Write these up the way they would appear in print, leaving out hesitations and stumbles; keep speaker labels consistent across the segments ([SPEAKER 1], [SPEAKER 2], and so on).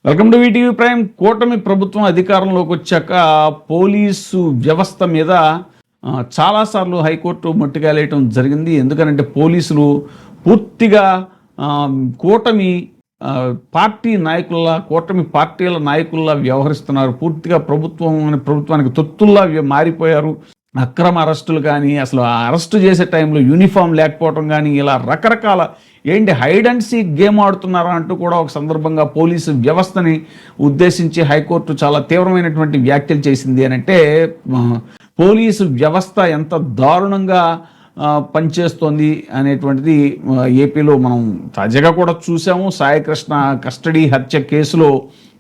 [SPEAKER 1] Welcome to VTV prime. కూటమి ప్రభుత్వం అధికారంలోకి వచ్చాక పోలీసు వ్యవస్థ మీద చాలాసార్లు హైకోర్టు మొట్టికాయలేయటం జరిగింది. ఎందుకనంటే పోలీసులు పూర్తిగా కూటమి పార్టీ నాయకుల్లా, కూటమి పార్టీల నాయకుల్లా వ్యవహరిస్తున్నారు. పూర్తిగా ప్రభుత్వానికి తొత్తుల్లా మారిపోయారు. అక్రమ అరెస్టులు కానీ, అసలు అరెస్టు చేసే టైంలో యూనిఫామ్ లేకపోవడం కానీ, ఇలా రకరకాల హైడ్ అండ్ సీక్ గేమ్ ఆడుతున్నారా అంటూ కూడా ఒక సందర్భంగా పోలీసు వ్యవస్థని ఉద్దేశించి హైకోర్టు చాలా తీవ్రమైనటువంటి వ్యాఖ్యలు చేసింది. అని అంటే పోలీసు వ్యవస్థ ఎంత దారుణంగా పనిచేస్తోంది అనేటువంటిది ఏపీలో మనం తాజాగా కూడా చూసాము. సాయికృష్ణ కస్టడీ హత్య కేసులో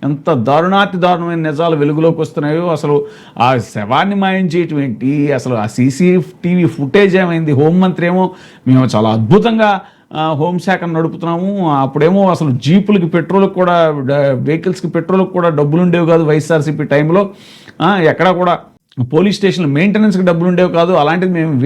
[SPEAKER 1] ఎంత దారుణమైన నిజాలు వెలుగులోకి వస్తున్నాయో, అసలు ఆ శవాన్ని మాయం చేయటం ఏంటి, అసలు ఆ CCTV ఫుటేజ్ ఏమైంది, హోంమంత్రి ఏమో మేము చాలా అద్భుతంగా హోంశాఖను నడుపుతున్నాము, అప్పుడేమో అసలు జీపులకి పెట్రోల్కి కూడా, వెహికల్స్కి పెట్రోల్కి కూడా డబ్బులు ఉండేవి కాదు వైఎస్ఆర్సీపీ టైంలో, ఎక్కడా కూడా పోలీస్ స్టేషన్ల మెయింటెనెన్స్కి డబ్బులు ఉండేవి కాదు, అలాంటిది మేము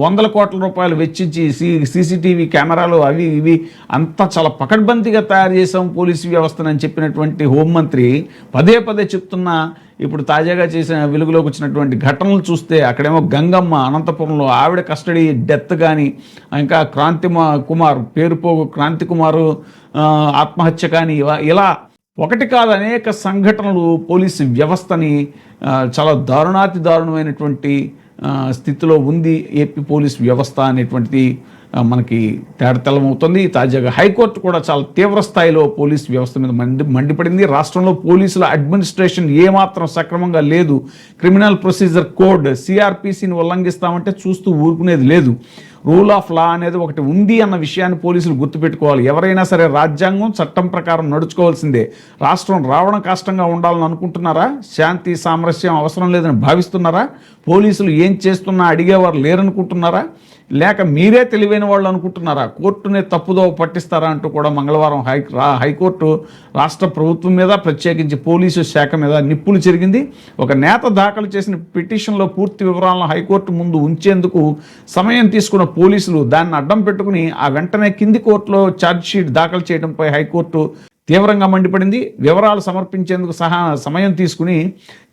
[SPEAKER 1] వందల కోట్ల రూపాయలు వెచ్చించి CCTV కెమెరాలు అవి ఇవి అంతా చాలా పకడ్బందీగా తయారు చేసాం పోలీసు వ్యవస్థను అని చెప్పినటువంటి హోంమంత్రి పదే చెప్తున్నా ఇప్పుడు తాజాగా చేసిన వెలుగులోకి వచ్చినటువంటి ఘటనలు చూస్తే అక్కడేమో గంగమ్మ అనంతపురంలో ఆవిడ కస్టడీ డెత్ కానీ, ఇంకా పేరుపోగు క్రాంతి కుమారు ఆత్మహత్య కానీ, ఇలా ఒకటి కాదు అనేక సంఘటనలు పోలీసు వ్యవస్థని చాలా దారుణమైనటువంటి స్థితిలో ఉంది ఏపీ పోలీస్ వ్యవస్థ అనేటువంటిది మనకి తేటతెల్లమవుతుంది. తాజాగా హైకోర్టు కూడా చాలా తీవ్ర స్థాయిలో పోలీస్ వ్యవస్థ మీద మండిపడింది. రాష్ట్రంలో పోలీసుల అడ్మినిస్ట్రేషన్ ఏమాత్రం సక్రమంగా లేదు, క్రిమినల్ ప్రొసీజర్ కోడ్ CRPCని ఉల్లంఘిస్తామంటే చూస్తూ ఊరుకునేది లేదు, రూల్ ఆఫ్ లా అనేది ఒకటి ఉంది అన్న విషయాన్ని పోలీసులు గుర్తుపెట్టుకోవాలి. ఎవరైనా సరే రాజ్యాంగం చట్టం ప్రకారం నడుచుకోవాల్సిందే. రాష్ట్రం రావణ కాష్టంగా ఉండాలని అనుకుంటున్నారా? శాంతి సామరస్యం అవసరం లేదని భావిస్తున్నారా? పోలీసులు ఏం చేస్తున్నా అడిగేవారు లేరనుకుంటున్నారా? లేక మీరే తెలివైన వాళ్ళు అనుకుంటున్నారా? కోర్టునే తప్పుదోవ పట్టిస్తారా అంటూ కూడా మంగళవారం హైకోర్టు రాష్ట్ర ప్రభుత్వం మీద, ప్రత్యేకించి పోలీసు శాఖ మీద నిప్పులు చెరిగింది. ఒక నేత దాఖలు చేసిన పిటిషన్లో పూర్తి వివరాలను హైకోర్టు ముందు ఉంచేందుకు సమయం తీసుకున్న పోలీసులు దాన్ని అడ్డం పెట్టుకుని వెంటనే కింది కోర్టులో ఛార్జ్షీట్ దాఖలు చేయడంపై హైకోర్టు తీవ్రంగా మండిపడింది. వివరాలు సమర్పించేందుకు సమయం తీసుకుని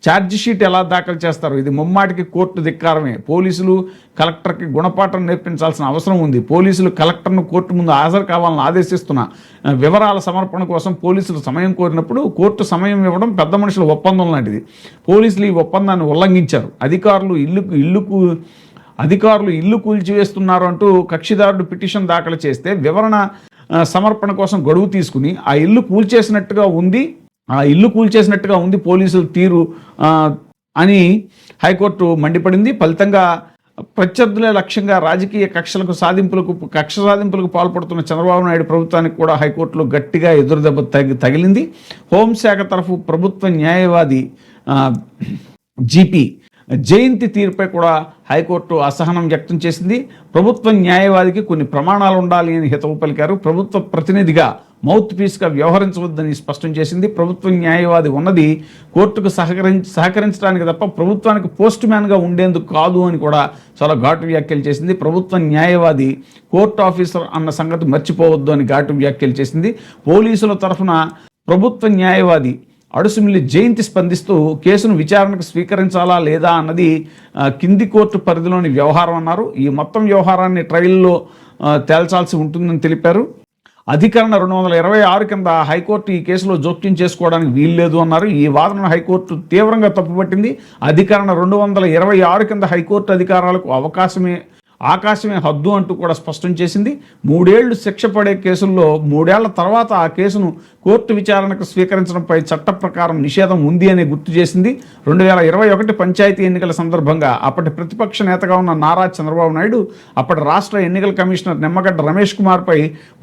[SPEAKER 1] ఛార్జ్షీట్ ఎలా దాఖలు చేస్తారు? ఇది ముమ్మాటికి కోర్టు ధిక్కారమే. పోలీసులు కలెక్టర్కి గుణపాఠం నేర్పించాల్సిన అవసరం ఉంది. పోలీసులు కలెక్టర్ను కోర్టు ముందు హాజరు కావాలని ఆదేశిస్తున్న వివరాల సమర్పణ కోసం పోలీసులు సమయం కోరినప్పుడు కోర్టు సమయం ఇవ్వడం పెద్ద మనుషుల ఒప్పందం లాంటిది. పోలీసులు ఈ ఒప్పందాన్ని ఉల్లంఘించారు. అధికారులు ఇల్లు కూల్చివేస్తున్నారు అంటూ కక్షిదారుడు పిటిషన్ దాఖలు చేస్తే వివరణ సమర్పణ కోసం గడువు తీసుకుని ఆ ఇల్లు కూల్చేసినట్టుగా ఉంది పోలీసుల తీరు అని హైకోర్టు మండిపడింది. ఫలితంగా ప్రత్యర్థులే లక్ష్యంగా రాజకీయ కక్ష సాధింపులకు పాల్పడుతున్న చంద్రబాబు నాయుడు ప్రభుత్వానికి కూడా హైకోర్టులో గట్టిగా ఎదురుదెబ్బ తగిలింది. హోంశాఖ తరఫు ప్రభుత్వ న్యాయవాది GP జయంతి తీరుపై కూడా హైకోర్టు అసహనం వ్యక్తం చేసింది. ప్రభుత్వ న్యాయవాదికి కొన్ని ప్రమాణాలు ఉండాలి అని హితవు పలికారు. ప్రభుత్వ ప్రతినిధిగా మౌత్ పీస్గా వ్యవహరించవద్దని స్పష్టం చేసింది. ప్రభుత్వ న్యాయవాది ఉన్నది కోర్టుకు సహకరించడానికి తప్ప ప్రభుత్వానికి పోస్ట్ మ్యాన్గా ఉండేందుకు కాదు అని కూడా చాలా ఘాటు వ్యాఖ్యలు చేసింది. ప్రభుత్వ న్యాయవాది కోర్టు ఆఫీసర్ అన్న సంగతి మర్చిపోవద్దు అని ఘాటు వ్యాఖ్యలు చేసింది. పోలీసుల తరఫున ప్రభుత్వ న్యాయవాది అడుసుమిల్లి జయంతి స్పందిస్తూ కేసును విచారణకు స్వీకరించాలా లేదా అన్నది కింది కోర్టు పరిధిలోని వ్యవహారం అన్నారు. ఈ మొత్తం వ్యవహారాన్ని ట్రయల్లో తేల్చాల్సి ఉంటుందని తెలిపారు. అధికరణ 226 కింద హైకోర్టు ఈ కేసులో జోక్యం చేసుకోవడానికి వీల్లేదు అన్నారు. ఈ వాదనను హైకోర్టు తీవ్రంగా తప్పుపట్టింది. అధికరణ 226 కింద హైకోర్టు అధికారాలకు ఆకాశమే హద్దు అంటూ కూడా స్పష్టం చేసింది. 3 ఏళ్లు శిక్ష పడే కేసుల్లో 3 ఏళ్ల తర్వాత ఆ కేసును కోర్టు విచారణకు స్వీకరించడంపై చట్ట ప్రకారం నిషేధం ఉంది అని గుర్తు చేసింది. 2021 పంచాయతీ ఎన్నికల సందర్భంగా అప్పటి ప్రతిపక్ష నేతగా ఉన్న నారా చంద్రబాబు నాయుడు అప్పటి రాష్ట్ర ఎన్నికల కమిషనర్ నిమ్మగడ్డ రమేష్ కుమార్పై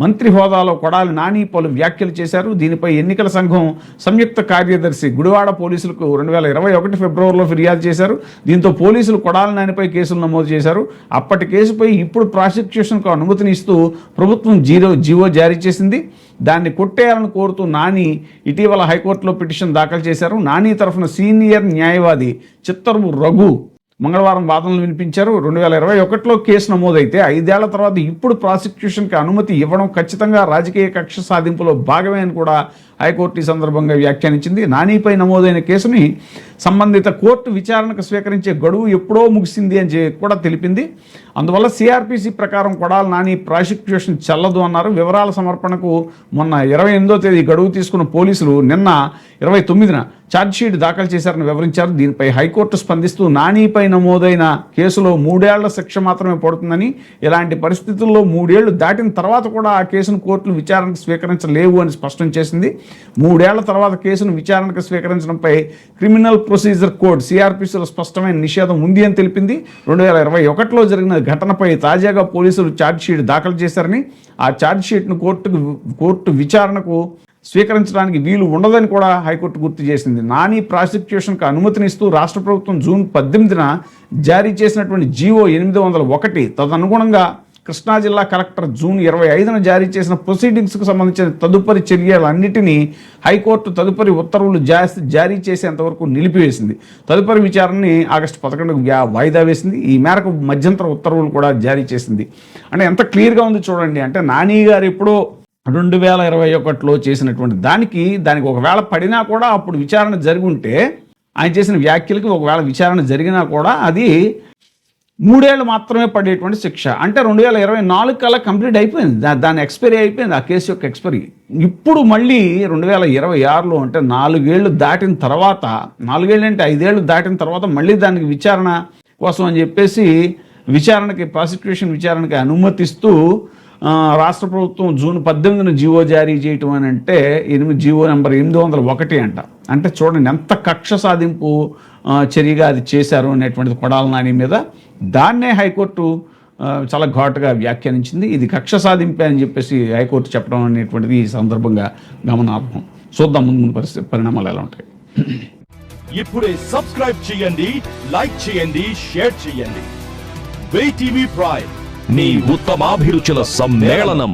[SPEAKER 1] మంత్రి హోదాలో కొడాలి నాని పలు వ్యాఖ్యలు చేశారు. దీనిపై ఎన్నికల సంఘం సంయుక్త కార్యదర్శి గుడివాడ పోలీసులకు 2021 ఫిబ్రవరిలో ఫిర్యాదు చేశారు. దీంతో పోలీసులు కొడాలి నానిపై కేసులు నమోదు చేశారు. అప్పటి కేసుపై ఇప్పుడు ప్రాసిక్యూషన్కు అనుమతిని ఇస్తూ ప్రభుత్వం జీవో జారీ చేసింది. దాన్ని కొట్టేయాలని కోరుతూ నాని ఇటీవల హైకోర్టులో పిటిషన్ దాఖలు చేశారు. నాని తరఫున సీనియర్ న్యాయవాది చిత్తరువు రఘు మంగళవారం వాదనలు వినిపించారు. 2021లో కేసు నమోదైతే 5 ఏళ్ల తర్వాత ఇప్పుడు ప్రాసిక్యూషన్కి అనుమతి ఇవ్వడం ఖచ్చితంగా రాజకీయ కక్ష సాధింపులో భాగమే అని కూడా హైకోర్టు ఈ సందర్భంగా వ్యాఖ్యానించింది. నానిపై నమోదైన కేసుని సంబంధిత కోర్టు విచారణకు స్వీకరించే గడువు ఎప్పుడో ముగిసింది అని కూడా తెలిపింది. అందువల్ల సిఆర్పిసి ప్రకారం కొడాలి నాని ప్రాసిక్యూషన్ చెల్లదు అన్నారు. వివరాల సమర్పణకు మొన్న 28వ తేదీ గడువు తీసుకున్న పోలీసులు నిన్న 29న ఛార్జ్షీట్ దాఖలు చేశారని వివరించారు. దీనిపై హైకోర్టు స్పందిస్తూ నానిపై నమోదైన కేసులో 3 ఏళ్ల శిక్ష మాత్రమే పడుతుందని, ఇలాంటి పరిస్థితుల్లో 3 ఏళ్లు దాటిన తర్వాత కూడా ఆ కేసును కోర్టులు విచారణకు స్వీకరించలేవు అని స్పష్టం చేసింది. 3 ఏళ్ల తర్వాత కేసును విచారణకు స్వీకరించడంపై క్రిమినల్ ప్రొసీజర్ కోడ్ సిఆర్పిసిలో స్పష్టమైన నిషేధం ఉంది అని తెలిపింది. 2021లో జరిగిన ఘటనపై తాజాగా పోలీసులు ఛార్జ్షీట్ దాఖలు చేశారని, ఆ ఛార్జ్షీట్ను కోర్టు విచారణకు స్వీకరించడానికి వీలు ఉండదని కూడా హైకోర్టు గుర్తు చేసింది. నాని ప్రాసిక్యూషన్కు అనుమతినిస్తూ రాష్ట్ర ప్రభుత్వం జూన్ 18న జారీ చేసినటువంటి జీవో 801 తదనుగుణంగా కృష్ణా జిల్లా కలెక్టర్ జూన్ 25న జారీ చేసిన ప్రొసీడింగ్స్కు సంబంధించిన తదుపరి చర్యలన్నిటినీ హైకోర్టు తదుపరి ఉత్తర్వులు జారీ చేసేంతవరకు నిలిపివేసింది. తదుపరి విచారణని ఆగస్టు 11కు వాయిదా వేసింది. ఈ మేరకు మధ్యంతర ఉత్తర్వులు కూడా జారీ చేసింది. అంటే ఎంత క్లియర్గా ఉంది చూడండి. అంటే నాని గారు ఎప్పుడో 2021లో చేసినటువంటి దానికి ఒకవేళ పడినా కూడా అప్పుడు విచారణ జరిగి ఉంటే, ఆయన చేసిన వ్యాఖ్యలకి ఒకవేళ విచారణ జరిగినా కూడా అది 3 ఏళ్ళు మాత్రమే పడేటువంటి శిక్ష. అంటే 2024 కల్లా కంప్లీట్ అయిపోయింది, దాని ఎక్స్పైరీ అయిపోయింది, ఆ కేసు యొక్క ఎక్స్పైరీ. ఇప్పుడు మళ్ళీ 2026లో అంటే 4 ఏళ్ళు దాటిన తర్వాత, 4 ఏళ్ళు అంటే 5 ఏళ్ళు దాటిన తర్వాత మళ్ళీ దానికి విచారణ కోసం అని చెప్పేసి ప్రాసిక్యూషన్ విచారణకి అనుమతిస్తూ రాష్ట్ర ప్రభుత్వం జూన్ 18న జీవో జారీ చేయటం అని అంటే జీవో నెంబర్ 801 అంట. అంటే చూడండి ఎంత కక్ష సాధింపు చర్యగా అది చేశారు అనేటువంటిది కొడాలి నాని మీద. దాన్నే హైకోర్టు చాలా ఘాటుగా వ్యాఖ్యానించింది. ఇది కక్ష సాధింపే అని చెప్పేసి హైకోర్టు చెప్పడం అనేటువంటిది ఈ సందర్భంగా గమనార్హం. చూద్దాం ముందు పరిణామాలు ఎలా ఉంటాయి.
[SPEAKER 2] ఇప్పుడే సబ్స్క్రైబ్ చేయండి, లైక్ చేయండి, షేర్ చేయండి. VTV ప్రైమ్, నీ ఉత్తమాభిరుచుల సమ్మేళనం.